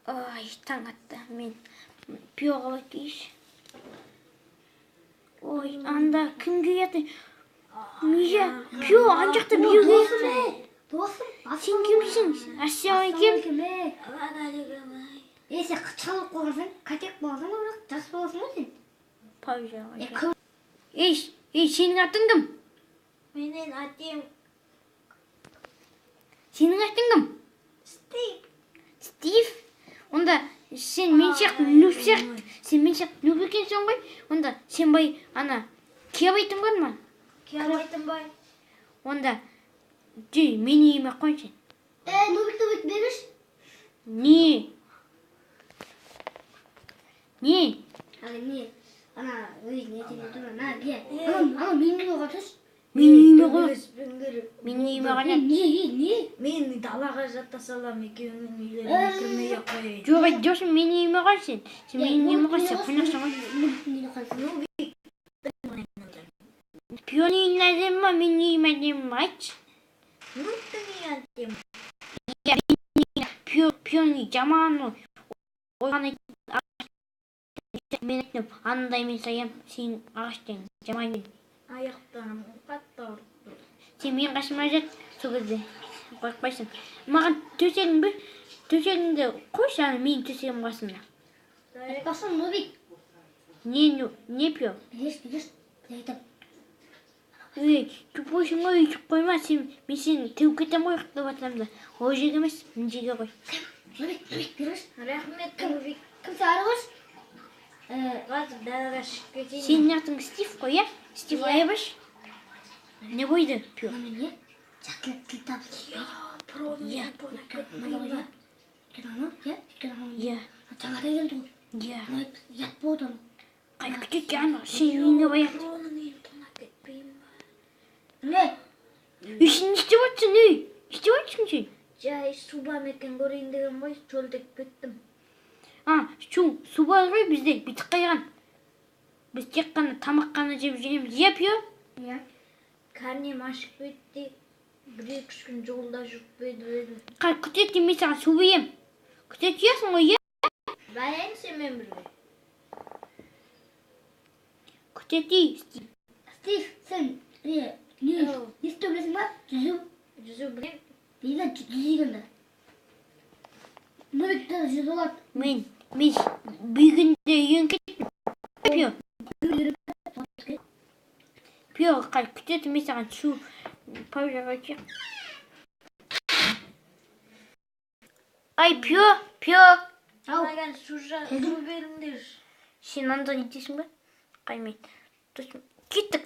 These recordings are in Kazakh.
Ай, таң атты. Мен пиоға кетейінші. Ой, анда кім келеді? Мия, пио, ан жақта пио келеді. Досым, Сен кімсің? Ассалаумағалейкум. Сен қычқалып қойғансың, катек болсың ба, бірақ жас боласың ба сен? Павжа. Ей, сенің атың кім? Менің атым Сенің атың кім? Стив. Стив? Онда сен мен сияқты нөп сияқты. Сен мен сияқты нөп екенсің ғой. Онда сен бай ана кебайтың бар ма? Кебайтың бай. Онда жей мені еме қойшы. Нөбік беріш? Не? Не? Ана, өзін етене тұр, ана, ана, менің оға түс. Мені еме қой. Мені еме қойшы. Не? Мен далаға жата салам, екеуінің үйлеріне кірмей ақ қояйын. Жоқ, айтпасын, мені еме қойшы. Сен мені еме қойшы, қонақсың ғой. Пионың әдемі ма, мені еме әдемі ма, айтшы. Нүктің атым. Пионың жаман ғой. Ойған мен айтым, андай мен саям, сен ағаштың жаман мен. Аяқтарым қатты ауырып. Сен мен қасыма жат, сол кезде қойқпайсың. Маған төсегіңді қойшы, ана менің төсегім қасымда. Айтпасың, Нөбик. Не пио? Береш, айтам. Тупойсың ғой, үйтіп қойма, мен сені теуіп кетем ғой қықты батамда. Ол жерге емес, мін жерге қой. Нөбик, береш. Рахмет, Нөбик. Кім сары қош? Қазір далаға шығып кетейін. Сенің атың Стив қой, я? Стив Айбаш? Не қойды, пио? Не? Жақылып тіл табысы. Я. Я. Жаңада келді ғой. Я. Ят болды оны. Қай күтет ана, сен үйіне баяқ. Проның үйін тонап кетпейін ба? Не? Сен істеп отырсың, үй? Істеп отырсың сен? Жай суба мекен көрейін деген ғой, жолдек кеттім. Су бар ғой бізде, бітік қайған. Біз тек қана тамақ қана жеп жүреміз, я пио? Я. Карнем ашып кетті. Бір-екі күн жолда жүріп беді. Қай күтет мен саған су берем. Күтет жиясың ғой, я? Баян сенмен бірге. Күтет ей, Стив. Стив, сен не істеу білесің ба? Жүзу білем. Бейді жүзегенді. Нөбікті жүз олады. Мен бүгінде үйен кеттім. Пио. Пио, қай күтет мен саған су паузаға жеп. Ай, пио. Маған су беріңдер. Сен анда нетесің ба? Қай мен. Кеттік.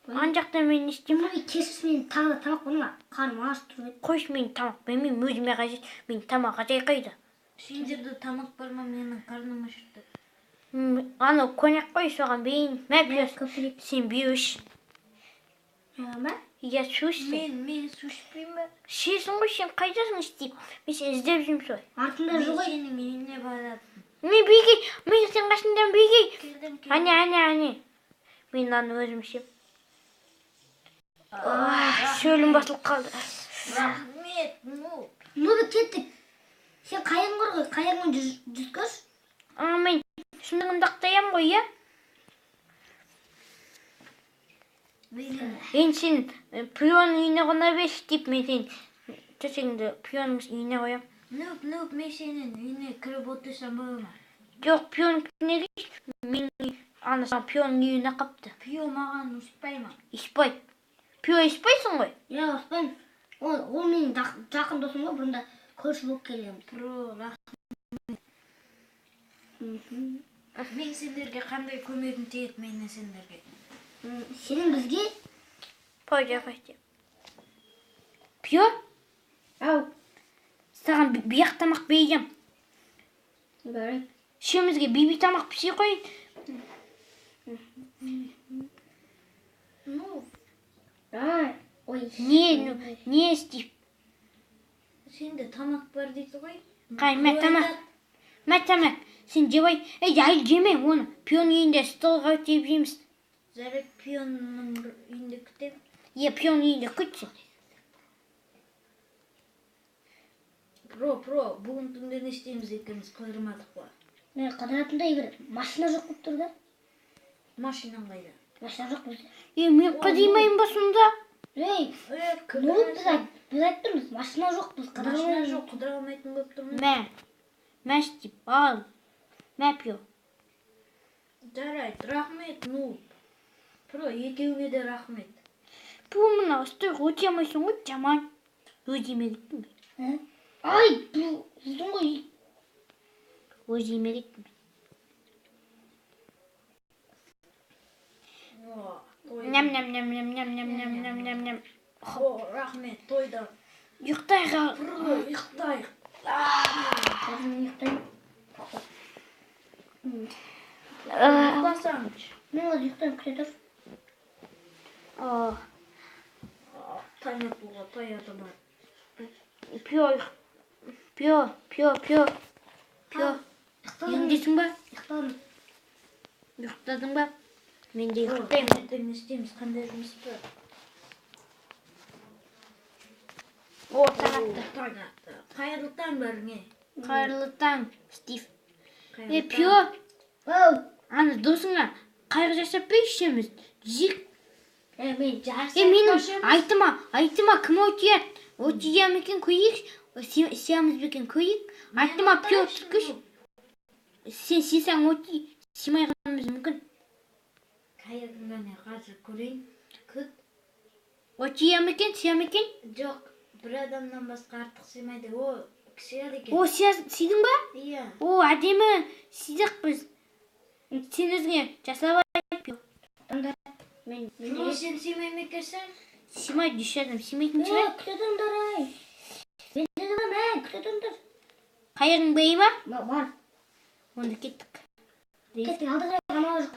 Ан жақта мен не істеймін? Кесіс мен тағы тамақ болма. Қарым аш тұрып. Қойшы мен тамақ, мен өзіме қажет. Мен тамақ ажай қайды. Сендерді тамақ бар ма, менің қарным ашықты. Аны коньяк қой, соған бейін. Мә пиос, сен бейіш. Ма? Я су істейм. Мен су ішпейм ба? Шесің ғой, сен қайдасың істейм. Мен сен іздеп жүрім солай. Артында жоқ ой. Сенің үйіне барады. Мен бейгей, мен сен қасыңдан бейгей. Келдім. Ане. Мен аны өзім ішем. Шөлім басылып қалды. Рахмет, Нөбік кеттік. Сен қайың қор ғой, қайыңын жүз көш. Мен шындығын дақтаям ғой, я? Мен сен пионың үйіне қона беш деп, мен сен төсегіңді пионың үйіне қоям. Нөп, мен сенің үйіне кіріп отырсам болма. Жоқ, пион күтіне дейш. Мен анасынан пионың үйіне қапты. Пио маған ұспай ма? Испай. Пио испайсың ғой? Я, ұспайм. Ол менің жақын досым ғой, бұнда көрші болып келем. Рахмет. Мен сендерге қандай көмегім тиеді, мені сендерге? Сенің бізге? Пойда қайтем. Пио? Ау. Саған бияқ тамақ бейгем. Бәрі. Шемізге биби тамақ пісе қойын. Ой. Не істейп? Сенде тамақ бар дейді ғой? Қай, мә тамақ. Сен жебай, әй жеме оны. Пион үйінде столға өтеп жеміз. Зарек пионның үйінде күтем. Пион үйінде күтсін. Pro, бүгін түнде не істейміз екенбіз, қыдырмадық па? Мен қыдыратындай бір машина жоқ болып тұр да. Машинаң қайда? Машина жоқ бізде. Мен қыдырмайын ба сонда? Ей, Кім біз айтып тұрмыз, машина жоқ, біз машина қыдырамыз. жоқ, қыдыра алмайтын болып тұрмын. Мә Стив, ал. Мә Пио. Жарайды, рахмет, ну. Про, екеуіңе де рахмет. Бұл мына үсті өте алмайсың ғой, жаман. Өзіме кеттім. Ай, бұл сіздің ғой. Өзіме кеттім. Ням. О, рахмет, тойда. Ұйықтайға. Про, ұйықтайық. Ұйықтасаңыз. Мен ол ұйықтайын күте тұр. Таң атуға таяты бар. Пио. Емдесің ба? Ұйықтадым. Ұйықтадың ба? Мен де ұйықтаймын. Ертең не істейміз, қандай жұмыс бар? Таң атты. Қайырлы таң бәріңе. Қайырлы таң, Стив. Қайырлы Пио, Ау, аны досыңа қайғы жасап па ішеміз? Жик. мен Менің айтыма кім өтияд? Өтия мекен көйік? Сиямыз бекен көйік? Айтыма Пио түкіш. Сен сесаң өтей, симай қаламыз мүмкін. Қайырдың не қазір көрейін. Күт. Өтия мекен, сия мекен? Жоқ, бір адамнан басқа артық сыймайды. О, кісияды екен. О, сидің ба? Иә. О, әдемі, сидық біз. Сен өзіңе жасап Пио. Про, сен сыймай ма екенсің? Симай düşерdim, simeydim çıkar. күте тұрыңдар, ай. Мен де күте тұрыңдар. Қайырың бейі ма? Бар. Онда кеттік. Кеттің, алдыға ғана жоқ.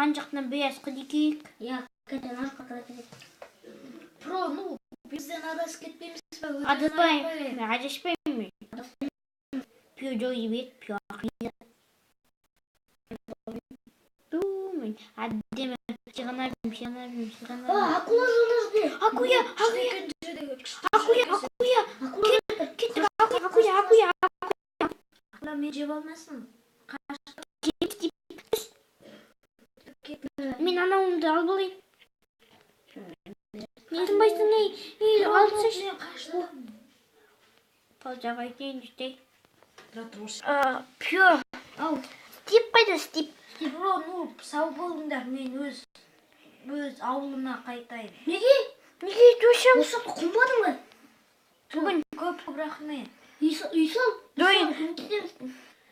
Ан жақтан бейаз қыды кейік. Иә, кеттің, ана жаққа қыда кетеді. Про, ну, бізден адасып кетпейміз ба? Адыспайым, адыспайым. Пио жойы бет, Пио ақиды. Мен әдемі сиғанабым. Акула жолдарды. Акуя. Кеттік, Акула мен жеп алмасын. Мен анауымды алып алайын. Не тынбайсың, ей, алып саш. Палжаға айтайын, жүстей. Пио. Стип қайда, Стип? Про, ну, сау болыңдар, мен өз ауылыма қайтайын. Неге төшім? Осы құмадың ба? Бүгін Көп рахмет. Үйсал.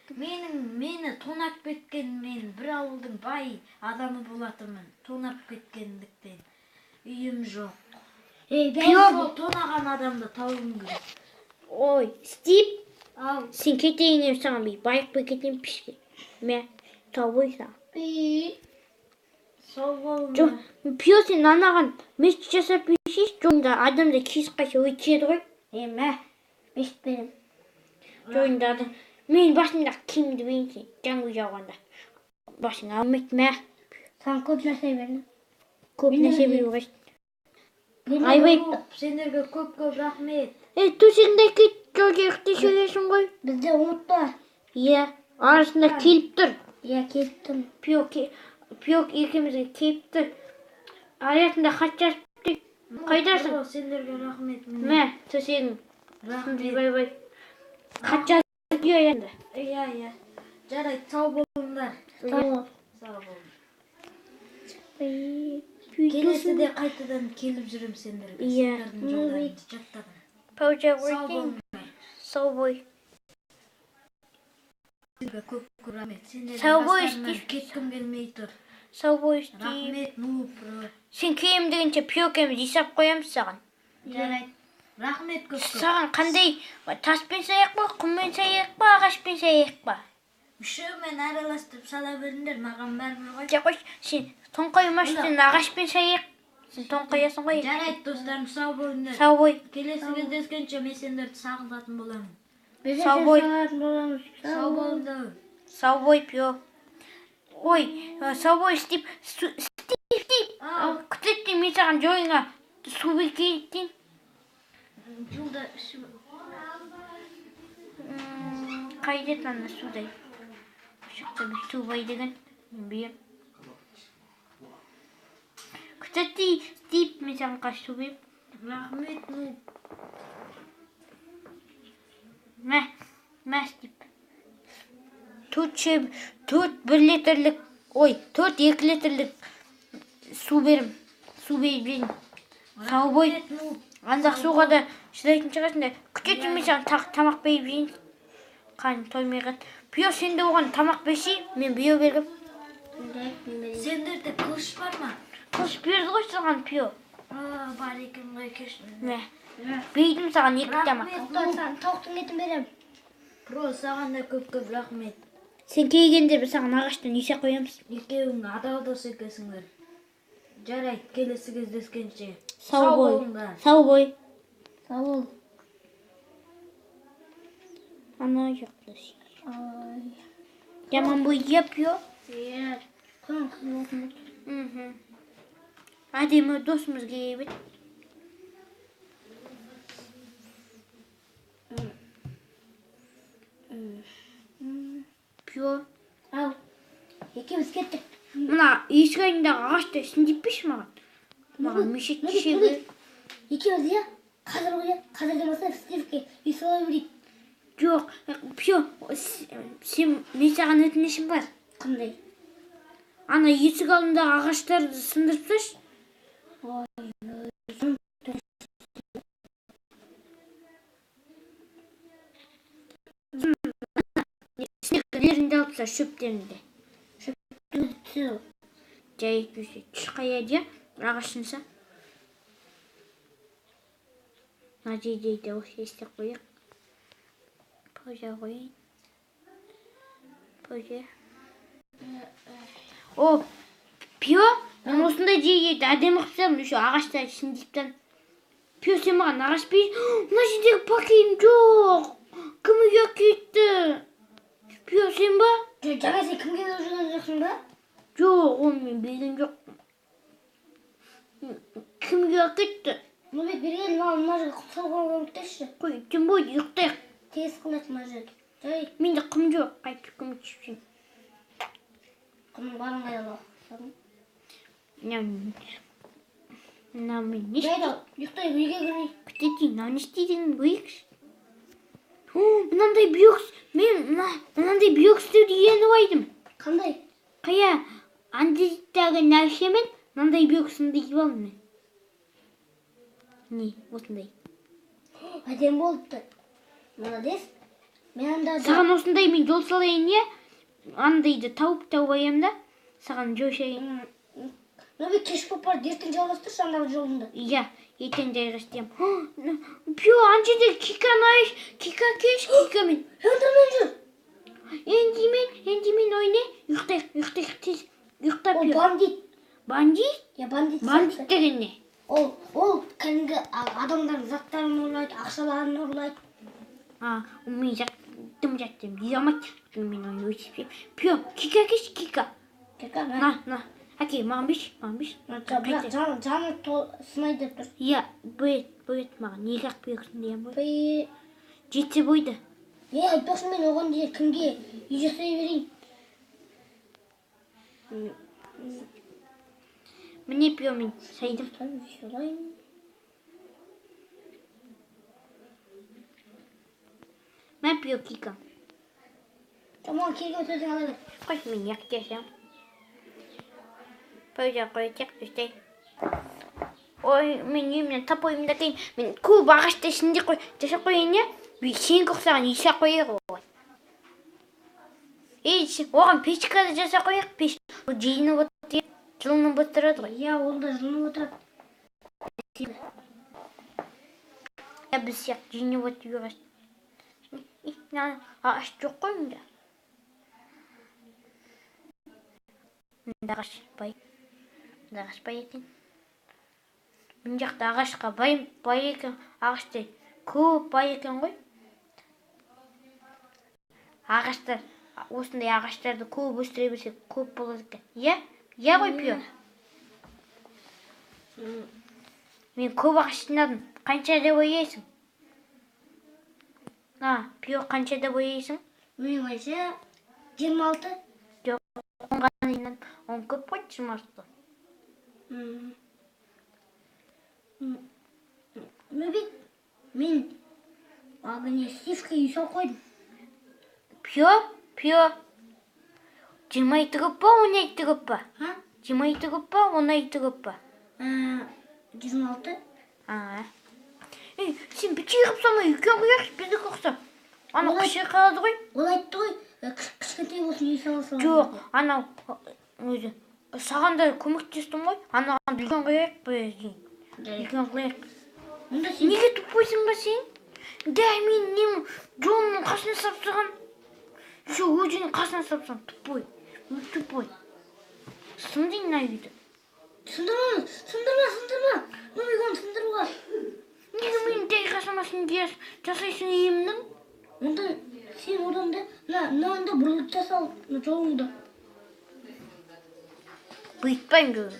Мені тонап кеткен, мен бір ауылдың бай адамы болатымын. Тонап кеткендіктен. Үйім жоқ. Пио. Тонаған адамды тауым керек. Ой, Стип. Ау. Сен кетейін ем саған бей, байық бай кетейін пішке. Мә, тауыйса. Сау болыңдар. Жоқ, Пио сен анаған мешіт жасап бейшеш, жоғында адамда кейс қайша өйтеді ғой. Мә, мешіт берем. Жоғында адам. Мен басында кемді бейінсен, жаңғы жауғанда. Басыңа алмайды, мә. Саған көп нәрсе бердім. Көп нәрсе беру қашты. Айбай. Сендерге көп рахмет. Төсегінде кет, жолға ұқты сөйлесің ғой. Бізде ұмытпа. Иә, арасында келіп тұр. Иә, келіп тұр. Пио екемізге келіп тұр. Аятында хат жазып тұр. Қайдасың? Сендерге рахмет. Мә, төсегің. Рахмет. Бай. Хат жазып тұр аятында. Иә. Жарайды, сау болыңдар. Сау. Сау болың. Келесіде қайтадан келіп жүрім сендерге. Иә. Сендердің жолдарыңды жаттадым. Паужа Сау өйтейін. болыңдар. Сау бой. Сендерге көп рахмет. Сау бой, Сендердің Стив. кеткім келмей тұр. Сау бой, Стив. Рахмет, ну, про. Сен кейім дегенше Пио кеміз есап қоямыз саған. Жарайды. Рахмет көп. Саған қандай таспен саяқ ба, құммен саяқ ба, ағашпен саяқ ба? Үшеумен араластырып сала беріңдер, маған бәрібір ғой. Жақ қой, сен тоңқоймаш, сен ағашпен саяқ. Сен тоңқоясың ғой. Жарайды, достарым, сау болыңдар. Сау бой. Келесі кездескенше мен сендерді сағынатын боламын. Сау бой. Сау болыңдар. Сау бой, Пио. Ой, сау бой, Стив. Стив. Күтетті мен саған жойыңа су бекейттен. Жолда қайдет ана судай. Шықта бір су бай деген. Бейім. Кстати, Стив, мен саған қаш су бейім. Рахмет, ну. Мә, Стив. 1 литрлік, 2 литрлік су берім. Су берім. Сау бой. Андақ суға да шыдайтын шығасың да. Күтетін мен саған тамақ беріп жейін. Қан тоймайған. Пио, сен де оған тамақ берсей, мен био бергім. Сендерде кылыш бар ма? Қылыш берді ғой саған Пио. Бар екен ғой кешін. Мә, бейдім саған 2 тамақ. Тауықтың етін берем. Про, саған да көп рахмет. Сен келгенде біз саған ағаштан есе қоямыз. Екеуің адал дос екенсіңдер. Жарайды, келесі кездескенше. Сау болыңдар. Сау бой. Сау бол. Ана жақты. Жаман бой еп, Пио. Иә. Қойын. Әдемі досымыз келбет. Пио. Ау. Екеуміз кеттік. Мына есік айындағы ағашты сіндеппеші маған. Маған мешет кешегі. Екеуміз иә? Қазір демаса Стивке үй солай берейік. Жоқ, Пио, мен саған өтінішім бар. Қандай? Ана есік алдындағы ағаштарды сындырып тасташы. Снегілерінде алып тасташы, шөптерінде. Түзу. Жай көше шықая де ағашынса. Надейдейді осы естек қойық. Пожа қойын. Пожа. О, Пио, мен осындай жейді әдемі қыпсам, үші ағашта сіндептен. Пио, сен маған ағаш бей. Мына жердегі пакейім жоқ. Кім үйге кетті? Пио, сен ба? Жаңа сен кімге беріп жүрген жоқсың ба? Жоқ, оны мен берген жоқ. Кімге кетті? Нұрбек берген, мына жерге құтсалған көмектесші. Қой, түн бойды ұйықтайық. Тез қылмайды мына жерге. Жай. Менде қым жоқ, қайтып көмектесшін. Қымың барыңай ала. Мен не Жайда, ұйықтай үйге кірмей. Күтетін, не істейден көйікші. Мынандай биок істеуді ені байдым. Қандай? Қая, андезиттағы нәршемен мынандай биок сынды еп алдым мен. Не, осындай. Әдем болыпты. Молодец. Мен анда... Саған осындай мен жол салайын, не? Андайды тауып аям да, саған жошайын. Нұрбек кеш болып бар, ертең жалғастыршы андағы жолында. Иә, ертең жайғастырам. Пио, анжеде Кика кеш, Кикамен. Өндірмен жүр. Енді мен ойне, ұйықтайық тез. Ұйықтап Ол Пио. бандит. Бандит? Я бандит. Бандит деген не? Ол кәдімгі адамдардың заттарын ұрлайды, ақшаларын ұрлайды. Мен жаттым. Дизамат. Мен оны өтіпсем. Пио, Кика кеш, Кика. Кека, На. Әке, маған беш. бірақ жаны сынайды деп тұр. Иә, бөйет маған. Неге ақ бүйексін деген бой. Жетсе бойды. Айтпақшы мен оған дейін кімге үй жасай берейін. Міне Пио, мен сайдым. Мен Пио, Кика. Маған келген сөзің ала бер. Қойш, мен яқтесем. Пойда қоятек, түстай. Ой, мен үйімнен тап ойымда кейін, мен көп ағашты ішінде жаса қойын, не? Сен көқсаған есе қойық оған. Оған печкада жаса қойық, пеш. Ол жейініп отырды, жылынып отырады ғой. Иә, ол да жылынып отырады. Біз сияқты жейініп отырды ағаш. Ағаш жоқ қой мұнда. Ағаш бай. Ағаш бай екен. Мен жақта ағашқа бай екен. Ағашты көп бай екен ғой. Ағаштар, осындай ағаштарды көп өстіре берсек көп болады екен. Иә ғой Пио. Мен көп ағаш жинадым. Қанша да бояйсың? Пио, қанша да бояйсың? Менің ойымша 26. Жоқ, 10-ға дейін 10 көп қой, 26. Нұрбек, мен не сивка үй салып қойдым. Пио. 22 көп па, 12 көп па? 22 көп па, 12 көп па? 26. Сен бітей қыпсама үйкен қояқшы, бізді қоқса. Ана күші қалады ғой. Ол айтты ғой, кішкентай болсын үй саласың. Жоқ, анау өзі. Саған да көмектестім ғой. Анаған үлкен қояйық бұйыз. Үлкен қояйық. Неге тупойсың ба сен? Дәй мен нем жолының қасына сапсыған. Еще өзінің қасына сапсыған. Тупой. Сындың на үйді. Сындырма. Нұрбек, оны сындыруға. Неге мен дәй қасыма жасайсың емнің? Онда сен одан да мынауында бұрылып жасал жолыңды. Бұйтпайым жолым.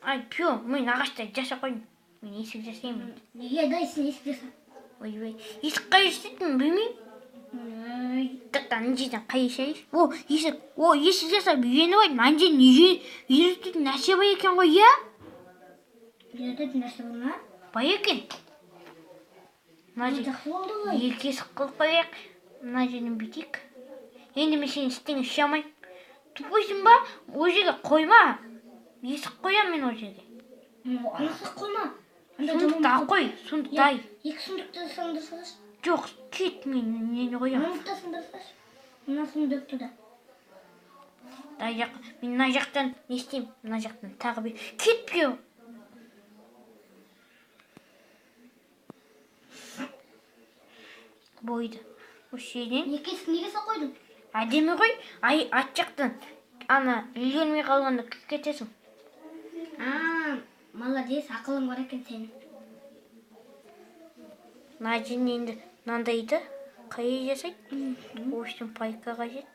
Ай, пио, мен ағашта жаса қойдым. Мен есік жасаймын. Дай сен есік жаса. Ой, есік қай жасайтын білмеймін. Тақтан жерден қай жасайсың? Есік жасап үйреніп ойдым. Ана жерден үйрететін нәрсе бар екен ғой, иә? Үйрететін нәрсе бар ма? Бар екен. Жақсы болды ғой. Екі есік қылып қояйық. Мына жерден бүйтейік. Енді мен сені істеңіз іше алмайын. Тупойсың ба? Ол жерге қойма. Есік қоям мен ол жерге. Анасы қойма. Сундықта қой, сундықта. Екі сундықты сындырсаш. Жоқ, кет мен нені қоям. Сундықта сындырсаш. Мына сундықты да. Мен мына жақтан не істеймін? Мына жақтан тағы бір. Кетпеу. Бойды. Осы жерден. Екі есік неге сал қойдың? Әдемі ғой. Ат жақтан. Ана үлгермей қалғанда кетесің. Молодец, ақылың бар екен сенің. Мына жерден енді мынандайды қай жасайды? Осының пайка қажет.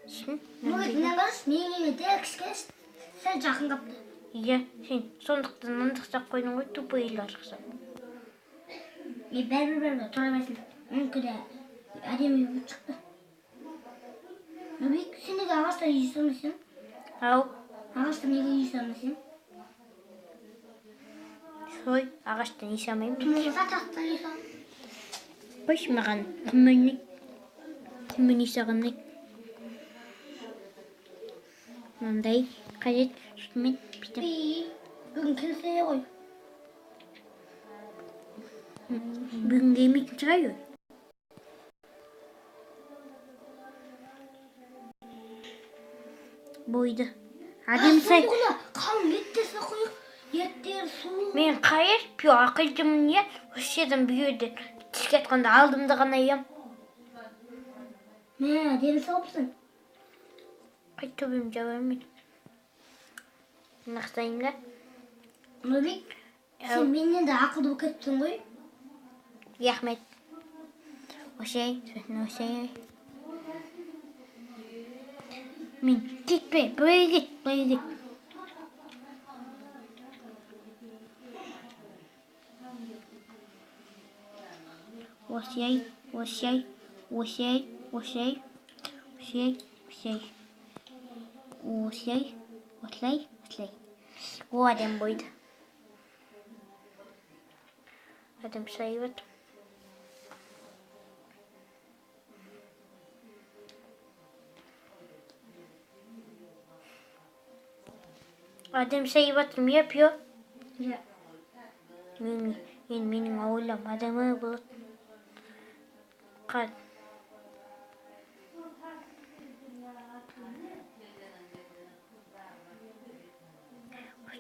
Сен? Мына қараш, неге дәл кішкеш, сәл жақын қапты. Иә, сен сондықтан мындықсақ қойдың ғой, тупы елі ашықса. Бәрі, тұра бәсін. Мүмкін де әдемі өт шықты. Нұрбек, сен неге ағашта үй салмайсың? Ау. Ағашта неге үй салмайсың? Ой, ағаштан үй салмаймын. Тұмылға тақтан үй сал. Қойшы маған құмын үй салғаннай. Мынандай қажет сүтімен бүйтіп. Бүгін келсе ғой. Бүгін келмейтін шығар ой. Бойды. Әдем сай. Қалың еттесіне қойық. Еттер, су. Мен қайыр, пио ақылдымын не? Осы жерден бүйірден тіске атқанда алдымды ғана ем. Дені салыпсың. Қай төбем жабайым мен. Нақтайын да. Нұрбек, сен менен де ақылды болып кеттің ғой. Рахмет. Осай. Мен кетпе, бұлай кет. Осай. О, әдем бойды. Әдем сайыват. Әдем сайыватым, е, пио? Иә. Менің ауылым әдемі болады. Қад.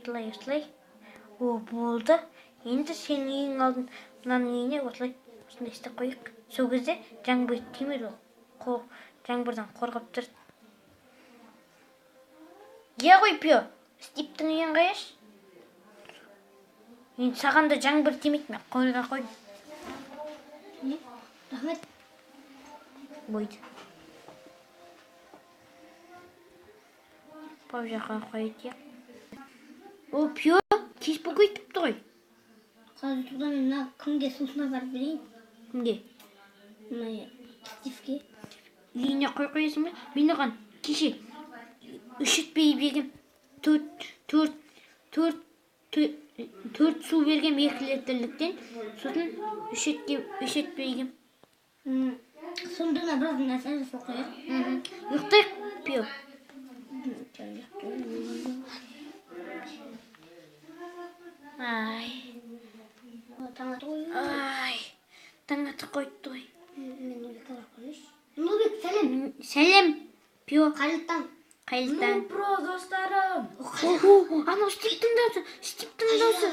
Осылай. О, болды. Енді сен үйің алдын мынаның үйіне осылай істеп қойық. Сол кезде жаңбыр тимейді ол. Жаңбырдан қорғап тұрды. Е ғой, пио. Стиптің үйін қаяш? Мен саған да жаңбыр тимейді, мен қойға қойдым. Рахмет. Бойды. Бұл жаққа қойды. О, пио. кеспі көйтіпті ғой. Қазір тұрда мен мына кімге сусына барып берейін? Кімге? Мына Стивке. Үйіне қойсың ба? Мен оған кеше үшітпей бергем. Төрт су бергем 2 литрліктен. Сосын үшетпейгем. Сонда біраз нәрсе жасап қояйық. Ұйықтайық, Пио. Ай. Таң аты қойып. Ай. Таң аты қойды ғой. Мен Нұрбекке барып қояйыншы. Нұрбек, сәлем. Сәлем, Пио. Қайырлы таң. Қайырлы таң. Про достарым. Анау Стивтің даусы. Стивтің даусы.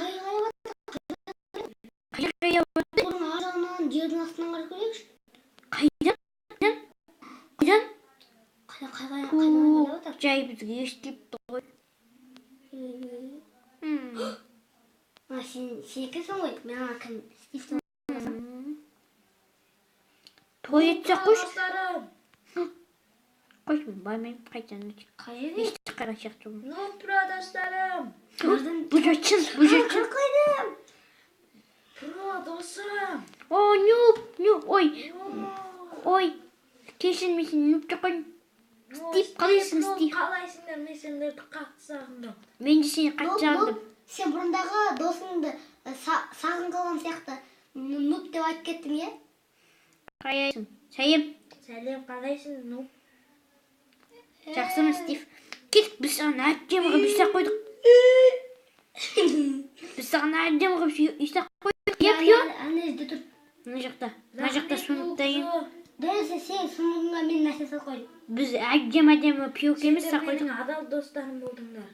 Қайда? Оның ар жағынан жердің астынан қарап көрейікші. Қайдан? Қайда? Жай бізге естіліпті ғой. Сен екенсің ғой. Мен ана кім Стивтің. Той етсек қойшы. Достарым. Қойшы, мен бармайым. Қайтан өтейік. Қай жерде? Ешті қара сияқты ғой. Про достарым. Бұл жөтшін. Қойдым. Про досым. О, нюп. Ой. Кешірмесін, нюпті қойын. Стив, қалайсың, Стив? Қалайсыңдар, мен сендерді қатты сағындым. Мен де сені қатты сағындым. Сен бұрындағы досыңды сағын қалған сияқты нұп деп айтып кеттің, е? Қалайсың? Сәлем. Сәлем, қалайсың, ну? Жақсымын, Стив. Кеттік, біз саған әбден ғып үйсақ қойдық. Е, Пио? Ана жерде тұр. Мына жақта суныптайын. Дәлесе сен сұмығыңа мен нәрсе сал қойдым. Біз әдем Пио кеміз сақ қойдық. Менің адал достарым болдыңдар.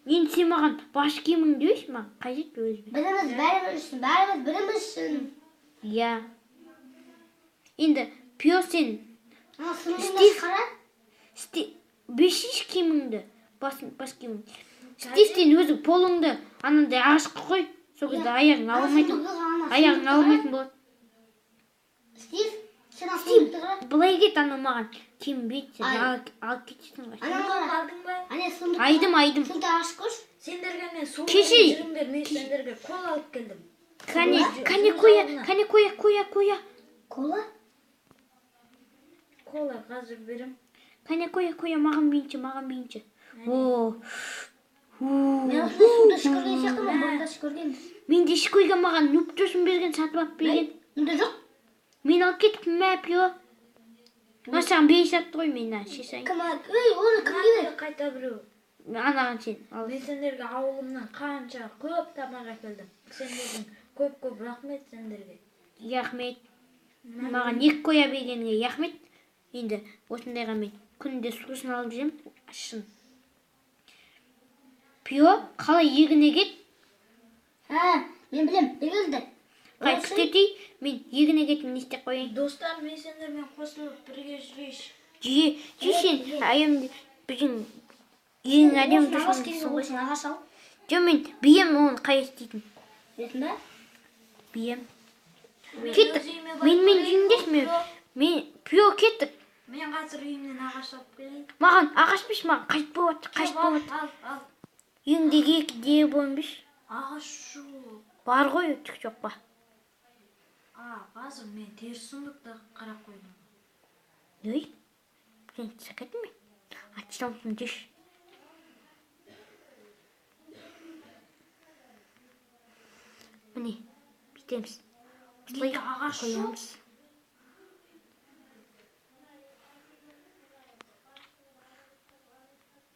Енді сен маған баш киімің дейсің маған. Қажет өзіме. Бәріміз бірімізшін. Иә. Енді Пио сен Стив қара? Бешіш киіміңді, бас киіміңді. Стивтен өзі полыңды анандай ашық қой. Сол кезде аяғың ауырмайтын болады. Стив, сен асылымды қара? Бұлай кет, анау маған киінбейді, сен алып кетесің ғой. Анау қара? Алдың ба? Айдым. Сымды ашық көш? Сендерге мен суын Кеше. жүріңдер, мен сендерге кол алып келдім. Кәне қоя. Кола? Кола қазір берем. Кәне қоя, маған бейінші. Мен осында суды шүкірген сияқты ма? Бұрында шүкірген. Мен де шүкірген маған нүптөсін берген, сатып алып берген. Мұнда жоқ? Мен алып кетіп мә, Пио. Саған бей сатты ғой мен, шешайын. Оны кімге бер? Қайта біреу. Анаған сен. Мен сендерге ауылымнан қанша көп тамақ әкелдім. Сендердің көп рахмет сендерге. Рахмет. Маған 2 қоя бергеніңе рахмет. Енді осындайға мен күнде сусын алып жүрем. Шын. Пио, қалай егіне кет? Мен білем, егілді. Қайтып кетей, мен егіне кетіп не істеп қояйын? Достар, мен сендермен қосылып бірге жүрейінші. Жи сен, айымды біздің ең әдем дұрысың ғой. Ағаш ал. Жо, мен бием оны қай істейтін? Білетін бе? Бием. Кеттік. Мен жеңдес ме? Мен Пио кеттік. Мен қазір үйімнен ағаш алып келейін. Маған ағаш биш, маған қайт болады. Ал. Үйіңдегі де болмыш. Ағаш жоқ. Бар ғой, түк жоқ па. Қазір мен теріс сұмдықты қарап қойдым. Ой, сен сәкетін ме? Атшылымсын деш. Міне, бітеміз. Осылай ағаш қоямыз.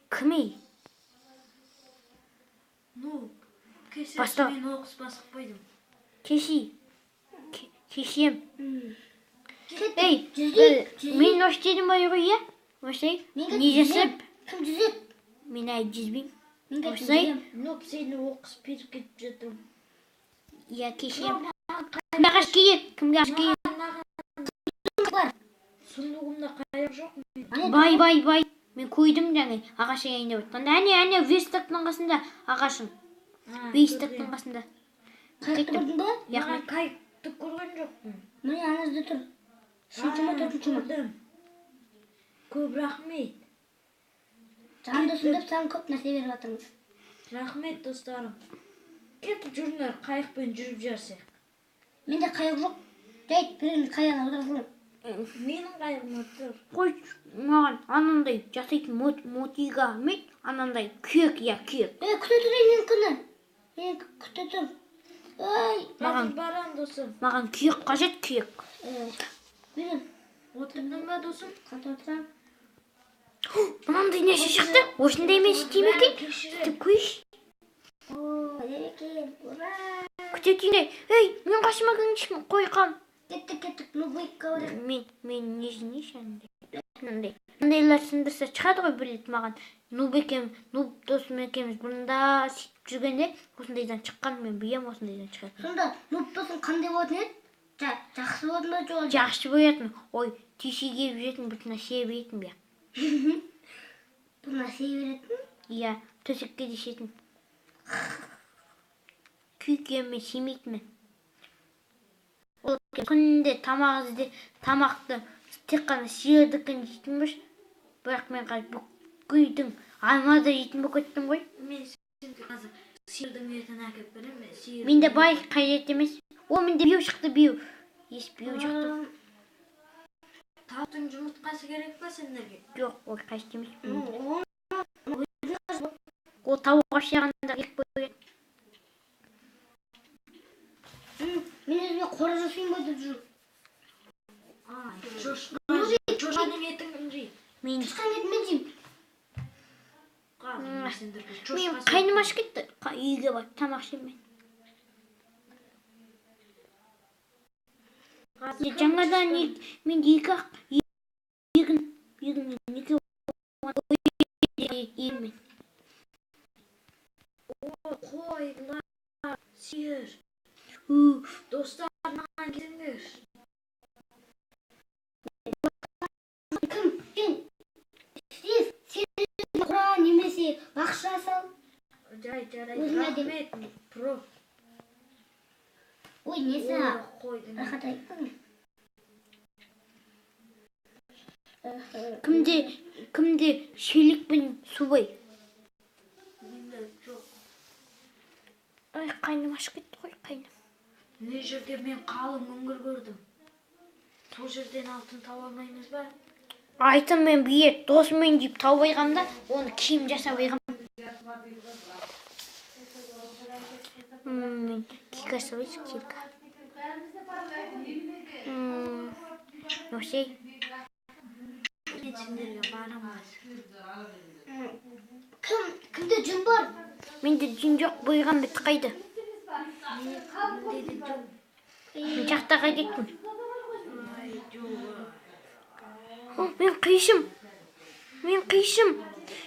Кімей? Кесеш мен оқыс басып қойдым. Кешем. Ей, мен ош дедім бай ғой, е? Осылай, не жасап? Кім жүзет? Мен айып жүзбейм. Осылай? Сені оқыс періп кетіп жатырмын. Иә, кешем. Кімге ағаш кейек? Сұндығымда қайық жоқ. Бай. Мен көйдім жаңа ағаш аяйын деп отқанда. Әне, вестіктің қасында ағашың. Вестіктің қасында. Қайықты көрдің бе? Мен қайықты көрген жоқпын. Міне аңызды тұр. Шынтыма. Көп рахмет. Жан досым деп саған көп нәрсе беріп жатырмыз. Рахмет достарым. Кетіп жүріңдер, қайықпен жүріп жүрсек. Менде қайық жоқ. Дәйт, бірін қайығына отырып. Менің қайығым отыр. Қой, маған анандай жасайтын мотига мен анандай күйек, я күйек. Күте тұрайын мен күні. Мен күте тұрым. Ой, Қазір барам досым. Маған күйек қажет, күйек. бірін Отырдың ба досым? қата тұрам. Мынандай нәрсе шықты. Осындай мен істеймін екен. Істеп қойшы. О, екен, ура! Күтетінде. Ей, мен қасыма кіріңізші, қойқам. Кеттік, ну бұйыққа барам. Мен несіне шәнде. Мындайлар сындырса шығады ғой білет маған. Нуб досым екеуміз бұрында сөйтіп жүргенде осындайдан шыққан, мен білем осындайдан шығатын. Сонда, нұп досың қандай болатын еді? Жақсы болатын ба жоқ? Жақсы боятын. Ой, түйсе келіп жүретін бұтына сие беретін бе. Бұна сей беретін? Иә, төсекке дешетін. Күйкеме семейтін. Ол күнде тамақты тек қана сиырдікін жейтін бұш. Бірақ мен қазір бүккүйдің алмада жейтін бұк өттім ғой. Мен сенде қазір сиырдың етін әкеп берем. Менде бай қажет емес. О, менде бию шықты, бию. Ес бию шықты. Таптың жұмыртқасы керек па сендерге? Жоқ, ой, қажет емес. Ол тауға шағанда керек қойып. Мен өзіме қора жасайын ба деп жүрмін. Жошаның етін кім жейді? Мен Шыққан етін мен жеймін. Мен қайнымаш кетті. Үйге барып тамақ жеймін. Жаңадан мен егін егін қойлар, сиыр. Достар, маған келіңдер. Кім? Сен қора немесе бақша сал. Жарайды, рахмет, про. Ой, несі? Қойдың. Рахат айтпаңыз. Кімде шелікпен субай. Менде жоқ. Ай, қайным ашып кетті ғой, қайным. Не жерде мен қалың үңгір көрдім. Сол жерден алтын таба алмаймыз ба? Айтым мен бие досыммен дейіп тауып айғамда, оны киім жасап айғам. Мен кика салайшы, кика. Осей. Мен сендерге барамыз. Кімде жүн бар? Менде жүн жоқ, бойған бітті қайды. Мен жақтаға кеттім. Мен қиышым.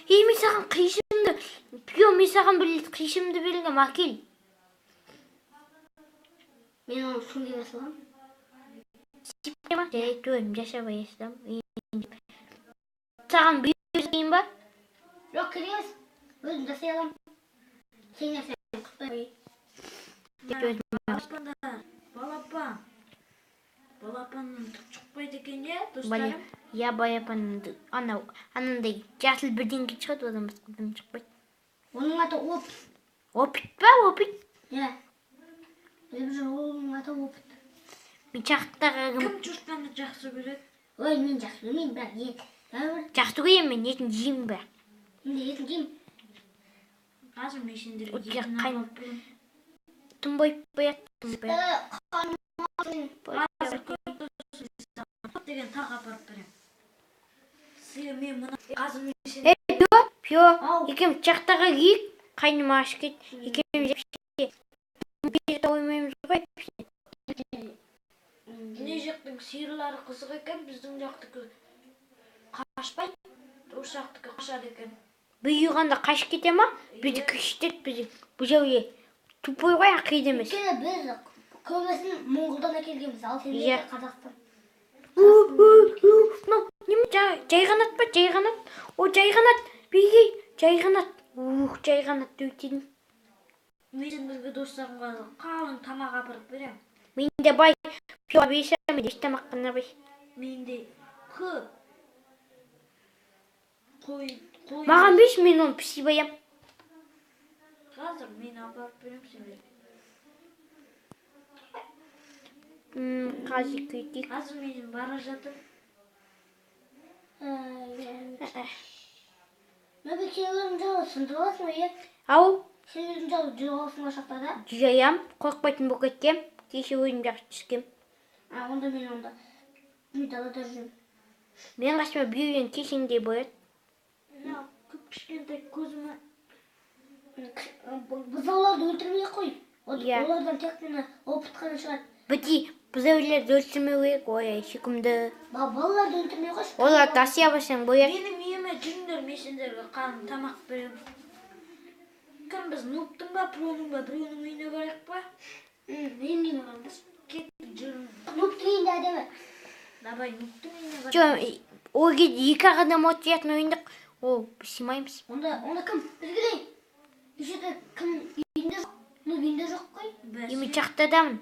Ей, мен саған қиышымды. Пио, мен саған білет қиышымды берілгім, акел. Мен оны сүнге басылам. Сипте ма? Жайттуым, жаша байыстам. Саған бүйір дейін ба? Жоқ, керемес. Өзім жасай алам. Сен жасай құтпай. Балапанның түк шықпайды екен де, достарым. Я балапанның анандай жасыл бірдеңке шығады, одан басқадан шықпайды. Оның аты опыт. Опыт па, опыт? Иә. Оның аты опыт. Мен жақтаға Кім жұртқанды жақсы көреді? Ой, мен жақсы көрмеймін, бірақ ет. Жақсы көремін, мен етін жеймін ба? Мен де етін жеймін. Қазір мен сендерге Өтке етін қайын. алып берем. Тым бойып қояды. Деген тағы апарып берем. Сен мен мұны қазір мен сен. Пио, екем жақтаға киік, қайным ашып кет, екем жепше. Бейді оймаймыз ғой. Не жақтың сиырлары қызық екен, біздің жақтікі қашпайды, ол жақтікі қашады екен. Бұйығанда қашып кете ма? Бізді күштет, бізді бұжауе. Тупой ғой, ақиды емес. Өйткені біз көбісін Моңғолдан әкелгенбіз, ал сен Иә. Қазақстан. Неме жайғанат па, жайғанат? О, жайғанат, бейгей, жайғанат. Жайғанат дөйтедім. Мен сендерге достарымға қалың тамақ апарып берем. Менде бай, пио бейсам, еш тамаққына бай. Менде көп. Қой. Маған бейш, мен оны пісі баям. Азыр мен алып берем силерге. Қазір кетейік. Азыр мен бара жатырм. Нөбек сен жауапсың, жауапсың ба, Ау, сен жауапсың шақта да? жаям, қорқпайтын болып кеткем. Кеше өзім жақсы түскем. Онда мен онда. Мен далада жүрем. Мен қасыма бүйірен кешеңдей бояды. Көп кішкентай көзіме. Бұзауларды өлтірмей қой. Иә. Олардан тек қана опыт қана шығады. Біти, бұзауларды өлтірмеу керек. Ой, шүкімді. Балаларды өлтірмей қойшы. Олар тасия басаң бояды. Менің үйіме жүріңдер, мен сендерге қалың тамақ берем. Кім біз Нуптың ба, Проның ба, біреуінің үйіне барайық па? Менің үйіме барамыз. Кеттік жүріңдер. Нуптың үйінде әдемі. Давай Нуптың үйіне барайық. Жо, ол кезде екі адам отыратын ойындық. Ол, сыймаймыз. Онда кім? Білгілей. Үшеті кім үйінде жоқ? Нұп үйінде жоқ қой. Емі чақтадамын.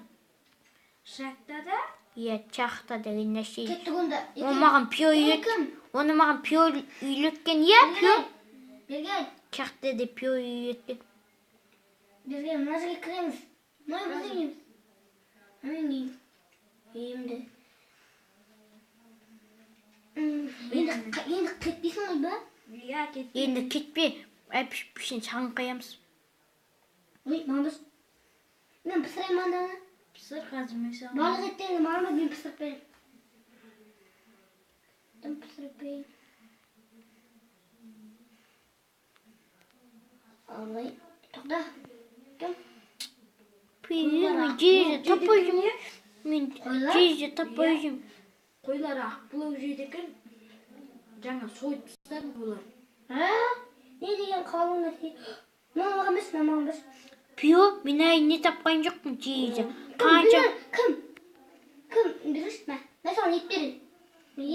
Шақтада? Иә, чақтада нәрсе. Кеттік онда. Ол маған пио үйреткен. Оны маған пио үйреткен. Иә, пио. Бергей. Чақтада пио үйреткен. Бергей, мына жерге кіреміз. Мына біздің үйіміз. Менің үйім. Үйімді. Енді кетпейсің ғой ба? Иә, кеттік. Енді кетпе. Әпішін шағын қаямыз. Ой, мамыз. Мен пісірейін манданы. Пісір қазір мен саған. Балық еттен мамыз мен пісіріп берем. Дым пісіріп берейін. Алай. Тоқта. Кім? Мен жейді таппай жүрм. Мен жейді таппай жүрм. Қойлар ақбылау жейді екен. Жаңа сойып тастады бұлар. Не деген қалың нәрсе? Мамаға емес, мамаға емес. Пио, мен не тапқан жоқпын жейді. Қанша? Кім? Дұрыс па? Мен саған ет берейін.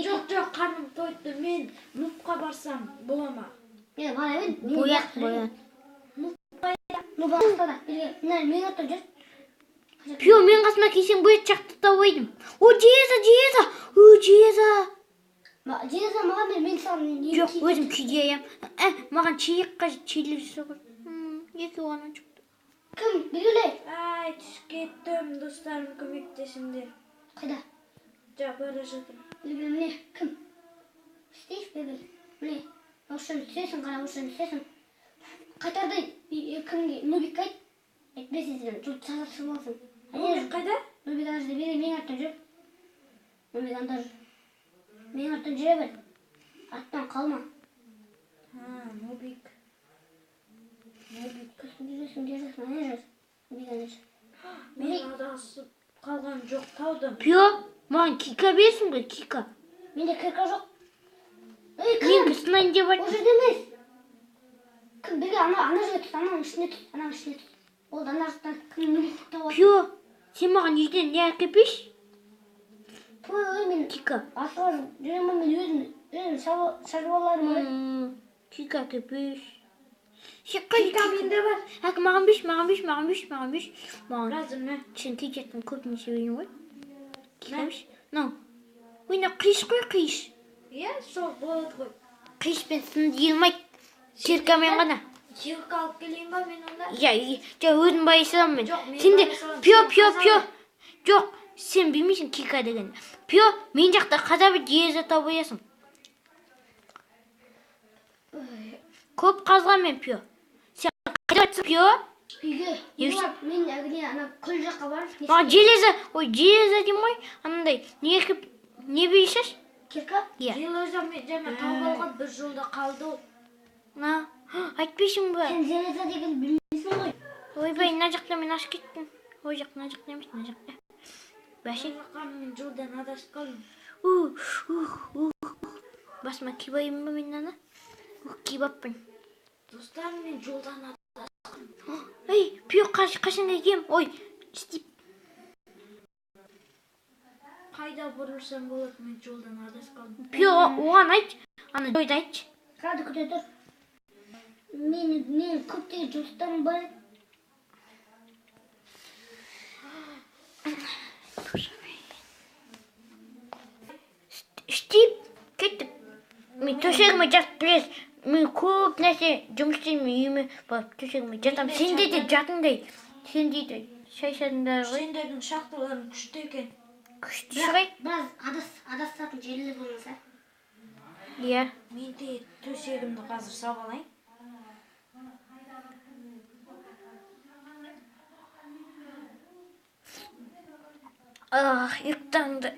Жоқ, қарным тойды. Мен Нупқа барсам бола ма? Бара бер. Бояқ. Ну бақта да. Мен отыр жүр. Пио, мен қасыма кесең бояд шақты тауайдым. О, жеза. Жеза маған бер, мен саған Жоқ, өзім күйде аям. Маған чиек қажет, чилік жасауға. Екі ғана жүкті. Кім? Білгілей. Ай, түсіп кеттім, достарым көмектесіңдер. Қайда? Жа, бара жатырм. Міне, кім? Істейш бе? Міне, осыны түсесің, қара осыны түсесің. Қайтарды кімге? Нубик айт. Әйтпесін сен, жұрт сағатсың болсын. Нубик қайда? Нубик ажды бере, мен аттан жүр. Нубик анда жүр. Мен аттан жүре бер. Аттан қалма. Нубик. Жүресің, ане жүр. Нубик анда жүр. Мен адасып қалған жоқ таудым. Пио, маған кика берсің бе, кика? Менде кірка жоқ. Ей, Мен кім? кісінайын деп Ол айт. жерде емес. Кім? Бірге ана жерге түс, ананың ішіне түс. Ол да ана жақтан кім нубик тауып. Пио, сен маған үйден не әкепеш? Ой, мен Кика. асыға жүремін, мен өзім шаруаларым бар. Кика әкепеш. Кика менде бар. Әк, маған беш. Маған. Разым мен. Сен кететін көбінесе ойын ғой. Кика беш. Ойна қиыш қой, қиыш. Иә, сол болады ғой. Қиышпен сынды елмайды. Киркамен ғана. Силка алып келейін ба мен онда? Өзім байысам мен. Жоқ, мен Сенде байысамын. пио. Жоқ, сен білмейсің кика деген. Пио, мен жақта қаза бір жеза табаясың. Көп қазған мен пио. Сен қайда батсың пио? Үйге. Мен әгіне ана күл жаққа барып. Маған жеза дейм ғой. Анандай, не бейсіз? Кирка? Иә. Железа мен жаңа тауып алған бір жолда қалды. Айтпайсың ба? Сен железа деген білмейсің ғой. Ойбай, мына жақта мен ашып кеттім. Ой жақ, мына жақта емес, мына жақта. Бәшек. Мен жолдан адасып қалдым. Басыма кибайым ба мен ана? Кибаппын. Достарым мен жолдан адасып. Ей, пио қашанға кем? Ой, істеп. Қайда бұрылсам болады, мен жолдан адасып қалдым. Пио, оған айт. Ана жойды айт. Қады күте тұр. Мен көптеген жұмыстарым бар. Істеп, кеттік. Мен төсегіме жатып білесіз. мен көп нәрсе жұмыс істеймін, үйіме барып төсегіме жатамын. Сендер де жатыңдай. Сендер де шайшадыңдар ғой. Сендердің шақтыларың күшті екен. Күшті шығай. Біраз адасатын жерлер болмаса. Иә. Мен де төсегімді қазір сабалайын. Ұйықтанды.